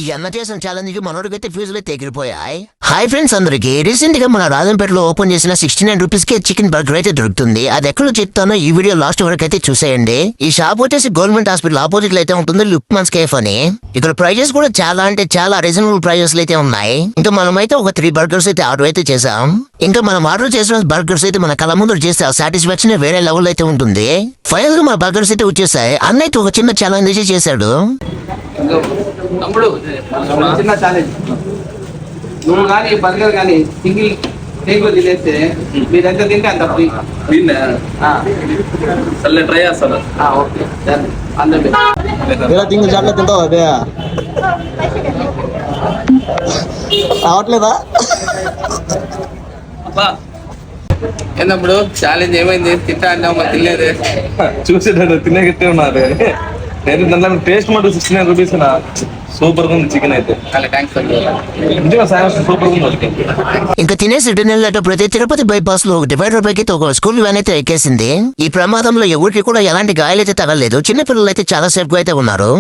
ఈ అన్న చేసిన ఛాలెంజ్ మనోడికైతే ఫ్యూజులు తెగిరిపోయాయి. హాయ్ ఫ్రెండ్స్ అందరికి, రీసెంట్ గా మన రాజంపేటలో ఓపెన్ చేసిన 69 రూపీస్ కి చికెన్ బర్గర్ అయితే దొరుకుతుంది. అది ఎక్కడో చెప్తానో ఈ వీడియో లాస్ట్ వరకు అయితే చూసేయండి. ఈ షాప్ వచ్చేసి గవర్నమెంట్ హాస్పిటల్ ఆపోజిట్ లో అయితే ఉంటుంది, లుక్మాన్స్ కేఫ్ అని. ఇక్కడ ప్రైజెస్ కూడా చాలా అంటే చాలా రీజనబుల్ ప్రైజెస్ అయితే ఉన్నాయి. ఇంకా మనం అయితే ఒక 3 బర్గర్స్ అయితే ఆర్డర్ అయితే చేసాం. ఇంకా మనం ఆర్డర్ చేసిన బర్గర్స్ అయితే మన కళ్ళ ముందు చేస్తే ఆ సాటిస్ఫాక్షన్ వేరే లెవెల్ అయితే ఉంటుంది. ఫైనల్ గా మన బర్గర్స్ అయితే వచ్చేసాయి. అన్న అయితే ఒక చిన్న ఛాలెంజ్ అయితే చేశాడు. చిన్న ఛాలెంజ్, నువ్వు కానీ బర్గర్ కానీ సింగిల్ టేక్ లో తినేస్తే మీరు ఎంత తింటే అంత ఫ్రీ. సరే ట్రై చేస్తాను. ఓకే అందరి ఇలా తింగి చాట్ల తింటావు అదే రావట్లేదా? ఏంటప్పుడు ఛాలెంజ్ ఏమైంది? తింటా అన్నావు మరి తినలేదు. చూసేటట్టు తినేగిట్టే ఉన్నారు. నేను దాని టేస్ట్ మటు 69 రూపీస్ సూపర్ గా ఉంది చికెన్ అయితే. థ్యాంక్స్ నిజంగా సాయం సూపర్ గా ఉంది. ఇంకా తినేసి రిటర్న్ వెళ్ళేటప్పుడు అయితే తిరుపతి బైపాస్ లో ఒక డివైడర్ పైకి ఒక స్కూల్ వ్యాన్ అయితే ఎక్కేసింది. ఈ ప్రమాదంలో ఎవరికి కూడా ఎలాంటి గాయాలైతే తగలేదు. చిన్న పిల్లలు అయితే చాలా సేఫ్ గా అయితే ఉన్నారు.